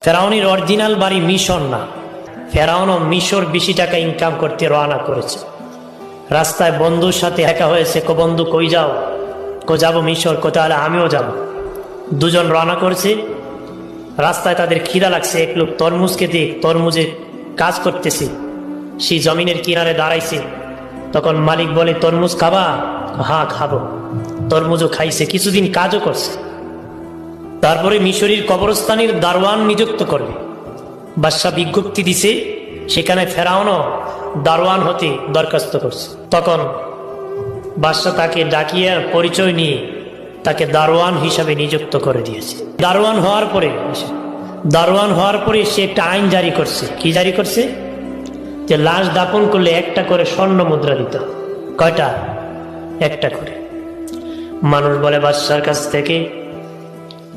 ফেরাউনের অরিজিনাল বাড়ি মিশর না, ফেরাউনও মিশর বেশি টাকা ইনকাম করতে রওনা করেছে। রাস্তায় বন্ধুর সাথে দেখা হয়েছে, কো বন্ধু কই যাও? কো যাবো মিশর। কো তাহলে আমিও যাব। দুজন রওনা করেছে। রাস্তায় তাদের খিদা লাগছে, এক লোক তরমুজ খেতে তরমুজে কাজ করতেছে, সেই জমিনের কিনারে দাঁড়াইছে। তখন মালিক বলে, তরমুজ খাবা? হ্যাঁ খাবো। তরমুজও খাইছে, কিছুদিন কাজও করছে। তারপরে মিশরের কবরস্থানের দারোয়ান নিযুক্ত করবে। বাদশাহ বিজ্ঞপ্তি দিছে, সেখানে ফেরাউনও দারোয়ান হতে দরখাস্ত করছে। তখন বাদশাহ তাকে ডাকিয়ে পরিচয় নিয়ে তাকে দারোয়ান হিসাবে নিযুক্ত করে দিয়েছে। দারোয়ান হওয়ার পরে সে একটা আইন জারি করছে। কি জারি করছে? যে লাশ দাফন করলে একটা করে স্বর্ণ মুদ্রা দিত। কয়টা? একটা করে। মানুষ বলে বাদশার কাছ থেকে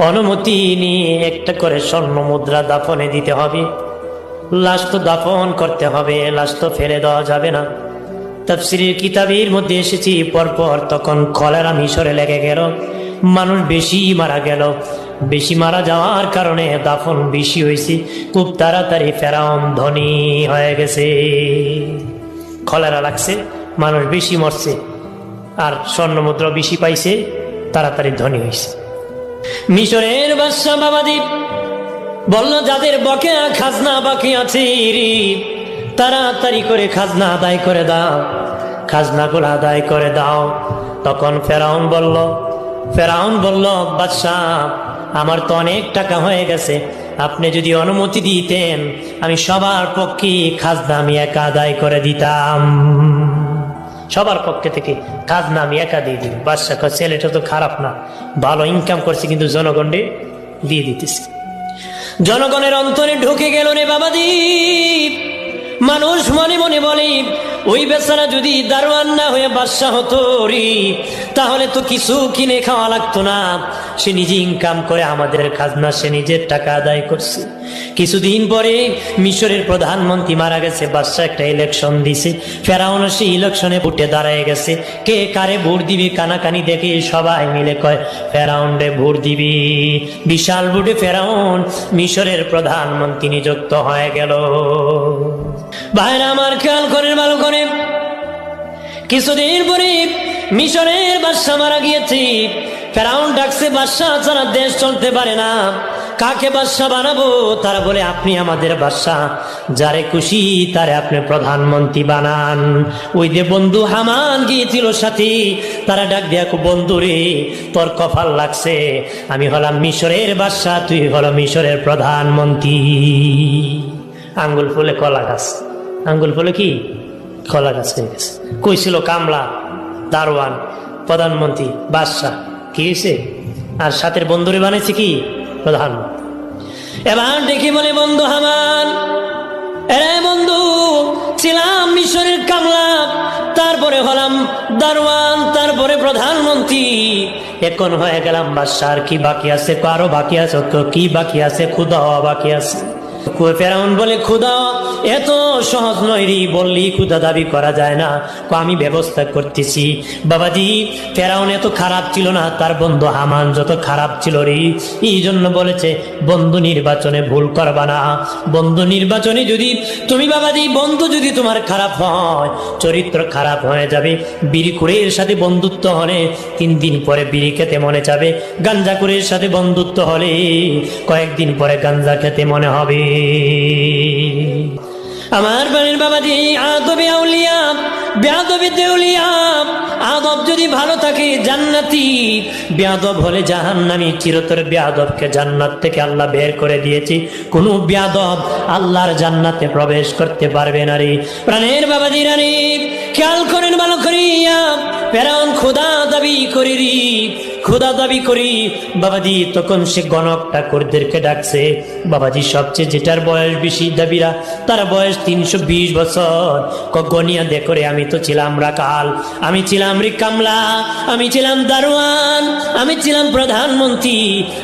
অনুমতি নিয়ে একটা করে স্বর্ণ মুদ্রা দাফনে দিতে হবে। লাশ তো দাফন করতে হবে, লাশ তো ফেলে দেওয়া যাবে না। তাফসীরের কিতাবের মধ্যে এসেছি পরপর তখন কলেরা মিশরে লেগে গেল, মানুষ বেশি মারা গেল। বেশি মারা যাওয়ার কারণে দাফন বেশি হয়েছে, খুব তাড়াতাড়ি ফেরাউন ধনী হয়ে গেছে। কলেরা লাগছে, মানুষ বেশি মরছে, আর স্বর্ণ মুদ্রা বেশি পাইছে, তাড়াতাড়ি ধনী হয়েছে। মিশরের বাদশা বাবাদীপ বলল, যাদের বকেয়া খাজনা বাকি আছে তাড়াতাড়ি করে খাজনা আদায় করে দাও, খাজনাগুলো আদায় করে দাও। তখন ফেরাউন বলল, বাদশাহ আমার তো অনেক টাকা হয়ে গেছে, আপনি যদি অনুমতি দিতেন আমি সবার পক্ষে খাজনা আমি একা আদায় করে দিতাম। সবার পক্ষে থেকে খাজনা আমি একা দিয়ে দিই। বাদশাহ কয়, ছেলেটা তো খারাপ না, ভালো ইনকাম করছে, কিন্তু জনগণে দিয়ে দিতেছে। জনগণের অন্তরে ঢুকে গেল রে বাবাদীপ। মানুষ মনে মনে বলে, ওই বেচারা যদি দারোয়ান না হয়ে বাদশাহ হতো তাহলে তো কিছু কিনে খাওয়া লাগতো না। সে নিজে ইনকাম করে আমাদের খাজনা সে নিজের টাকা আদায় করছে। কিছুদিন পরে মিশরের প্রধানমন্ত্রী মারা গেছে, বাদশাহ একটা ইলেকশন দিছে, ফেরাউন সেই ইলেকশনে ভোটে দাঁড়ায় গেছে। কে কারে ভোট দিবে কানাকানি দেখে সবাই মিলে কয় ফেরাউন রে ভোট দিবি। বিশাল ভোটে ফেরাউন মিশরের প্রধানমন্ত্রী নিযুক্ত হয়ে গেল। ভাইরা আমার খেয়াল করেন, ভালো করে। কিছুদিন পরে মিশরের বাদশা মারা গিয়েছে। ফেরাউন ডাকছে, বাদশা ছাড়া দেশ চলতে পারে না, কাকে বাদশা বানাবো? তারা বলে, আপনি আমাদের বাদশা, যারে খুশি তারে আপনি প্রধানমন্ত্রী বানান। ওই যে বন্ধু হামান গিয়েছিল সাথে, তারা ডাক দিয়া, বন্ধু রে তোর কপাল লাগছে, আমি হলাম মিশরের বাদশা, তুই হলো মিশরের প্রধানমন্ত্রী। আঙ্গুল ফুলে কলা গাছ, আঙ্গুল ফুলে কি কলা গাছ হয়ে গেছে। কইছিল কামলা, দারোয়ান, প্রধানমন্ত্রী, বাদশাহ, কি হয়েছে? আর সাথের বন্ধুরে বানাইছে কি প্রধানমন্ত্রী। এবার দেখি বলে, বন্ধু হামান, এরে বন্ধু, ছিলাম মিশরের কামলা, তারপরে হলাম দারোয়ান, তারপরে প্রধানমন্ত্রী, এখন হয়ে গেলাম বাদশাহ। কি বাকি আছে? আরো বাকি আছে। কি বাকি আছে? ক্ষুধা হওয়া বাকি আছে। ফেরাউন বলে, ক্ষুধা এত সহজ নয় রে, বললি ক্ষুধা দাবি করা যায় না, আমি ব্যবস্থা করতেছি। বাবাজি, ফেরাউন এত খারাপ ছিল না, তার বন্ধু হামান যত খারাপ ছিল রে, এই জন্য বলেছে বন্ধু নির্বাচনে ভুল করবা না। বন্ধু নির্বাচনে যদি তুমি বাবাজি, বন্ধু যদি তোমার খারাপ হয়, চরিত্র খারাপ হয়ে যাবে। বিড়িখুরের সাথে বন্ধুত্ব হলে 3 দিন পরে বিড়ি খেতে মনে যাবে, গাঞ্জাখুরের সাথে বন্ধুত্ব হলে কয়েকদিন পরে গাঞ্জা খেতে মনে হবে। আমার বাড়ির বাবাজি, আদবে আউলিয়া বেয়াদবে দেউলিয়া। আদব যদি ভালো থাকে জান্নাতি, বেয়াদব হলে জাহান্নামী। চিরতরে বেয়াদবকে জান্নাত থেকে আল্লাহ বের করে দিয়েছি, কোন বেয়াদব আল্লাহর জান্নাতে প্রবেশ করতে পারবে না রে। প্রাণের বাবাজি রানী, খেয়াল করেন ভালো করিয়া। ফেরাউন খোদা দাবি করি রে, খোদা দাবি করি বাবাজি। তখন সে গণক ঠাকুরদেরকে ডাকছে। বাবাজি, সবচেয়ে যেটার বয়স বেশি দাবিরা, তার বয়স 320 বছর। গনিয়া দেখরে, আমি তো ছিলাম রাকাল, আমি ছিলাম কামলা, আমি ছিলাম দারোয়ান, আমি ছিলাম প্রধানমন্ত্রী,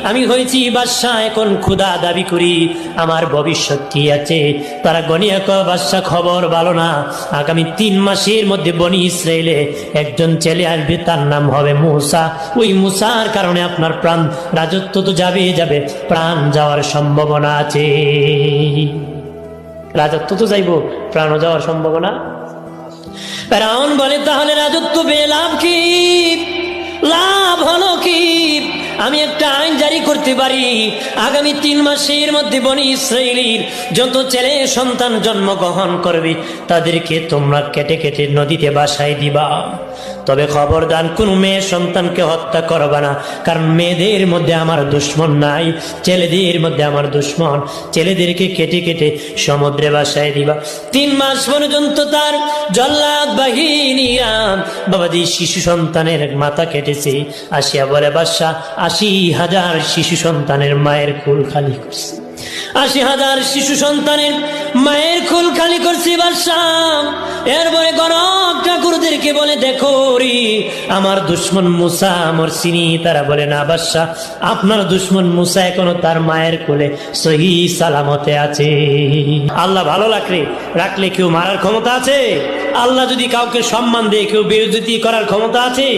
আমি হয়েছি বাদশাহ, এখন খোদা দাবি করি, আমার ভবিষ্যৎ কি আছে? তারা গনিয়া কয়, বাদশাহ খবর ভালো না, আগামী 3 মাসের মধ্যে বনি ইসরায়েলে একজন ছেলে আসবে, তার নাম হবে মুসা। ওই মুসা মুসার কারণে আপনার প্রাণ, রাজত্ব তো যাবে, প্রাণ যাওয়ার সম্ভাবনা আছে। রাজত্ব তো যাইব, প্রাণও যাওয়ার সম্ভাবনা। ফেরাউন বলে, তাহলে রাজত্ব পেয়ে লাভ কি? লাভ হলো কি? আমি একটা আইন জারি করতে পারি, আগামী 3 মাসের মধ্যে বনি ইসরাইলের যত ছেলে সন্তান জন্মগ্রহণ করবে তাদেরকে তোমরা কেটে কেটে নদীতে ভাসায় দিবা। তবে খবরদার কোন মেয়ে সন্তানকে হত্যা করবা না, কারণ মেয়েদের মধ্যে আমার দুশ্মন নাই, ছেলেদের মধ্যে আমার দুশ্মন। ছেলেদেরকে কেটে কেটে সমুদ্রে ভাসায় দিবা। 3 মাস পর্যন্ত তার জল্লাদ বাহিনীরা বাবাজি শিশু সন্তানের মাথা কেটেছে। আসিয়া বলে, বাদশা 80,000 শিশু সন্তানের মায়ের কুল খালি করছে। 80,000 শিশু সন্তানের মায়ের কুল খালি করছে বাদশা। এরপরে গণক ঠাকুরদেরকে বলে, দেখো রে আমার দুশ্মন মুসা আমার চিনি। তারা বলে, না বাদশা, আপনার দুশ্মন মুসা এখনো তার মায়ের কোলে সহি সালামতে আছে। আল্লাহ ভালো রাখলে কেউ মারার ক্ষমতা আছে? আল্লাহ যদি কাউকে সম্মান দেয়, কেউ বেইজ্জতি করার ক্ষমতা আছে?